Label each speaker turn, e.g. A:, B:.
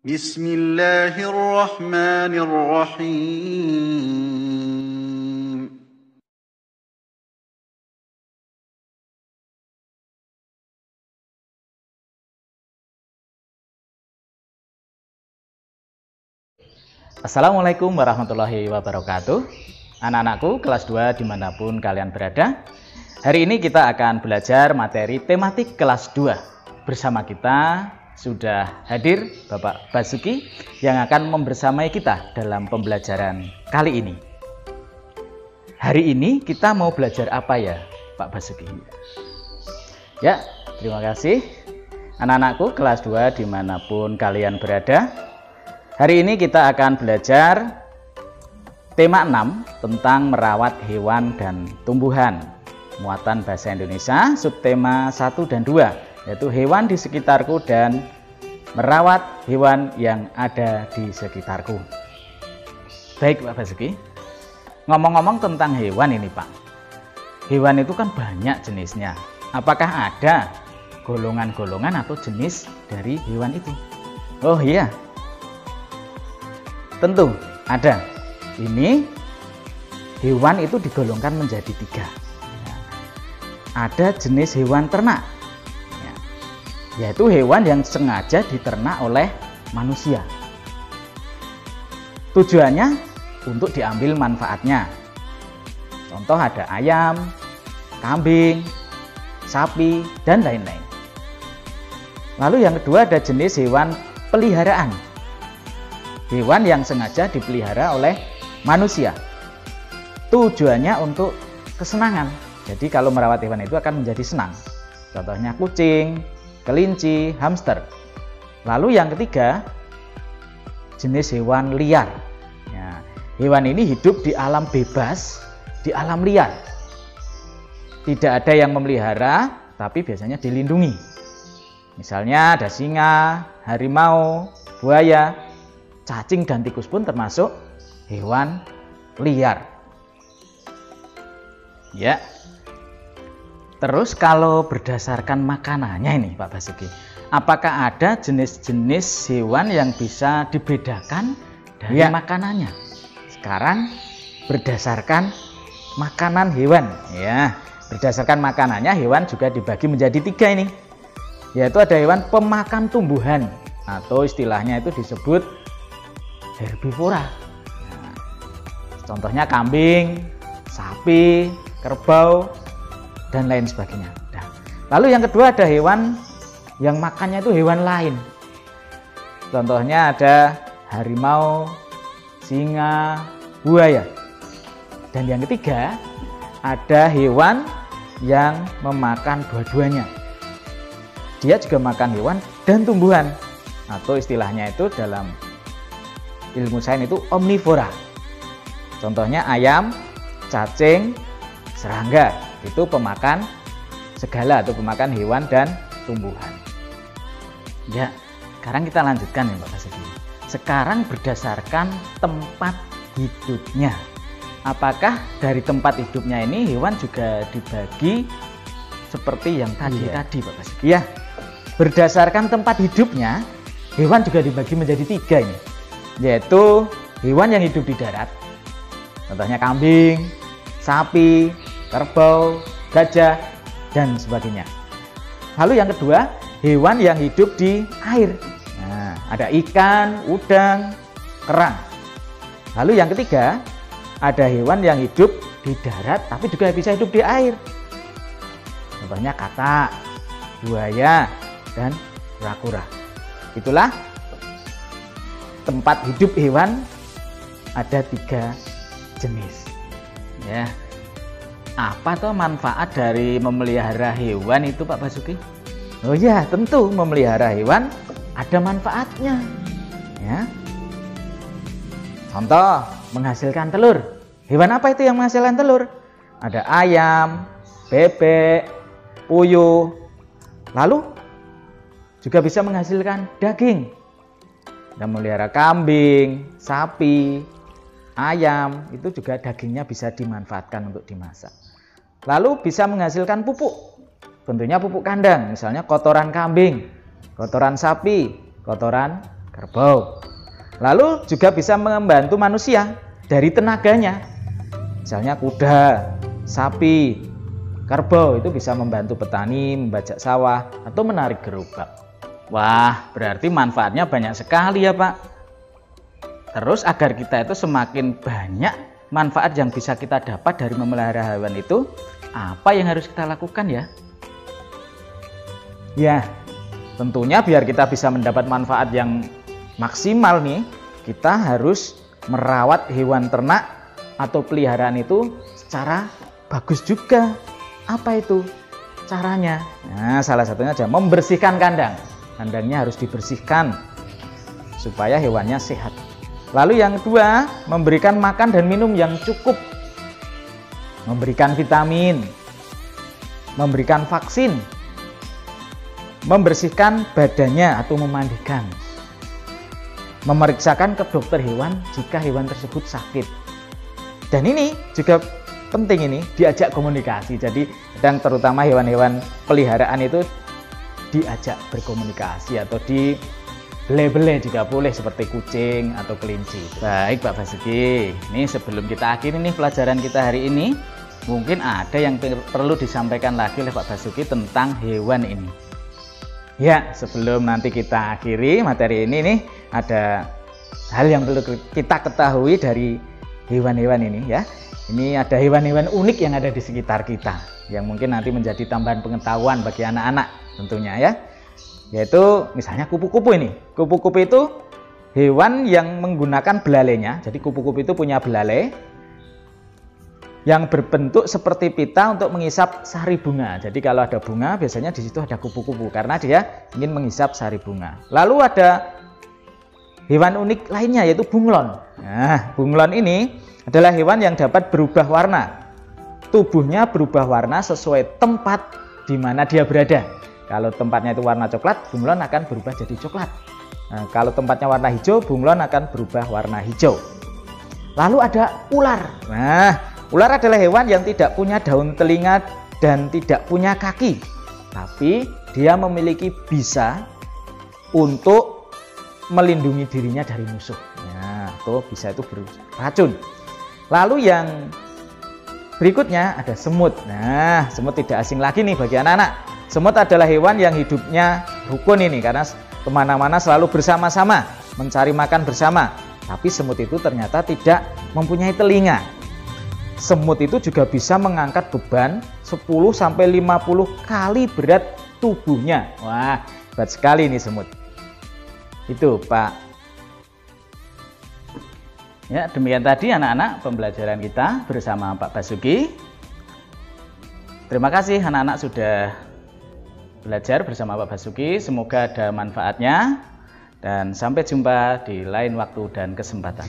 A: بسم الله الرحمن الرحيم
B: Assalamualaikum warahmatullahi wabarakatuh. Anak-anakku kelas 2 dimanapun kalian berada. Hari ini kita akan belajar materi tematik kelas 2. Bersama kita sudah hadir Bapak Basuki yang akan membersamai kita dalam pembelajaran kali ini. Hari ini kita mau belajar apa ya Pak Basuki? Ya, terima kasih. Anak-anakku kelas 2 dimanapun kalian berada. Hari ini kita akan belajar tema 6 tentang merawat hewan dan tumbuhan. Muatan bahasa Indonesia, subtema 1 dan 2, yaitu hewan di sekitarku dan merawat hewan yang ada di sekitarku. Baik Pak Basuki, ngomong-ngomong tentang hewan ini Pak. Hewan itu kan banyak jenisnya. Apakah ada golongan-golongan atau jenis dari hewan itu? Oh iya, tentu ada. Ini hewan itu digolongkan menjadi 3. Ada jenis hewan ternak, yaitu hewan yang sengaja diternak oleh manusia. Tujuannya untuk diambil manfaatnya. Contoh ada ayam, kambing, sapi, dan lain-lain. Lalu yang kedua ada jenis hewan peliharaan. Hewan yang sengaja dipelihara oleh manusia. Tujuannya untuk kesenangan. Jadi kalau merawat hewan itu akan menjadi senang. Contohnya kucing, kelinci, hamster. Lalu yang ketiga, jenis hewan liar. Ya, hewan ini hidup di alam bebas, di alam liar. Tidak ada yang memelihara, tapi biasanya dilindungi. Misalnya ada singa, harimau, buaya, cacing dan tikus pun termasuk hewan liar. Ya. Terus kalau berdasarkan makanannya ini Pak Basuki, apakah ada jenis-jenis hewan yang bisa dibedakan dari makanannya? Sekarang berdasarkan makanan hewan, ya. Berdasarkan makanannya hewan juga dibagi menjadi 3 ini. Yaitu ada hewan pemakan tumbuhan atau istilahnya itu disebut herbivora. Nah, contohnya kambing, sapi, kerbau, dan lain sebagainya. Nah, lalu yang kedua ada hewan yang makannya itu hewan lain. Contohnya ada harimau, singa, buaya. Dan yang ketiga ada hewan yang memakan dua-duanya. Dia juga makan hewan dan tumbuhan, atau istilahnya itu dalam ilmu sains itu omnivora. Contohnya ayam, cacing, serangga. Itu pemakan segala atau pemakan hewan dan tumbuhan. Ya, sekarang kita lanjutkan ya Pak Basuki. Sekarang berdasarkan tempat hidupnya. Apakah dari tempat hidupnya ini hewan juga dibagi seperti yang tadi Pak Basuki? Ya, berdasarkan tempat hidupnya hewan juga dibagi menjadi 3 ini. Yaitu hewan yang hidup di darat. Contohnya kambing, sapi, kerbau, gajah, dan sebagainya. Lalu yang kedua, hewan yang hidup di air. Nah, ada ikan, udang, kerang. Lalu yang ketiga, ada hewan yang hidup di darat tapi juga bisa hidup di air. Contohnya katak, buaya, dan kura-kura. Itulah tempat hidup hewan ada 3 jenis. Ya. Apa tuh manfaat dari memelihara hewan itu Pak Basuki? Oh ya, tentu memelihara hewan ada manfaatnya. Ya. Contoh, menghasilkan telur. Hewan apa itu yang menghasilkan telur? Ada ayam, bebek, puyuh. Lalu juga bisa menghasilkan daging. Dan memelihara kambing, sapi, ayam, itu juga dagingnya bisa dimanfaatkan untuk dimasak. Lalu bisa menghasilkan pupuk. Tentunya pupuk kandang, misalnya kotoran kambing, kotoran sapi, kotoran kerbau. Lalu juga bisa membantu manusia dari tenaganya. Misalnya kuda, sapi, kerbau itu bisa membantu petani membajak sawah atau menarik gerobak. Wah, berarti manfaatnya banyak sekali ya Pak. Terus agar kita itu semakin banyak manfaat yang bisa kita dapat dari memelihara hewan itu, apa yang harus kita lakukan ya? Ya, tentunya biar kita bisa mendapat manfaat yang maksimal nih, kita harus merawat hewan ternak atau peliharaan itu secara bagus juga. Apa itu caranya? Nah, salah satunya aja membersihkan kandang. Kandangnya harus dibersihkan supaya hewannya sehat. Lalu yang kedua, memberikan makan dan minum yang cukup. Memberikan vitamin, memberikan vaksin, membersihkan badannya atau memandikan. Memeriksakan ke dokter hewan jika hewan tersebut sakit. Dan ini juga penting, ini diajak komunikasi. Jadi kadang terutama hewan-hewan peliharaan itu diajak berkomunikasi atau di bele-bele juga boleh, seperti kucing atau kelinci. Baik Pak Basuki, ini sebelum kita akhiri nih pelajaran kita hari ini, mungkin ada yang perlu disampaikan lagi oleh Pak Basuki tentang hewan ini. Ya, sebelum nanti kita akhiri materi ini nih, ada hal yang perlu kita ketahui dari hewan-hewan ini ya. Ini ada hewan-hewan unik yang ada di sekitar kita, yang mungkin nanti menjadi tambahan pengetahuan bagi anak-anak tentunya ya. Yaitu misalnya kupu-kupu ini. Kupu-kupu itu hewan yang menggunakan belalainya. Jadi kupu-kupu itu punya belalai yang berbentuk seperti pita untuk menghisap sari bunga. Jadi kalau ada bunga, biasanya di situ ada kupu-kupu karena dia ingin menghisap sari bunga. Lalu ada hewan unik lainnya yaitu bunglon. Nah, bunglon ini adalah hewan yang dapat berubah warna. Tubuhnya berubah warna sesuai tempat di mana dia berada. Kalau tempatnya itu warna coklat, bunglon akan berubah jadi coklat. Nah, kalau tempatnya warna hijau, bunglon akan berubah warna hijau. Lalu ada ular. Nah, ular adalah hewan yang tidak punya daun telinga dan tidak punya kaki. Tapi dia memiliki bisa untuk melindungi dirinya dari musuh. Nah, tuh bisa itu beracun. Lalu yang berikutnya ada semut. Nah, semut tidak asing lagi nih bagi anak-anak. Semut adalah hewan yang hidupnya rukun ini karena kemana-mana selalu bersama-sama, mencari makan bersama. Tapi semut itu ternyata tidak mempunyai telinga. Semut itu juga bisa mengangkat beban 10-50 kali berat tubuhnya. Wah, berat sekali nih semut. Itu Pak. Ya, demikian tadi anak-anak pembelajaran kita bersama Pak Basuki. Terima kasih anak-anak sudah belajar bersama Pak Basuki. Semoga ada manfaatnya dan sampai jumpa di lain waktu dan kesempatan.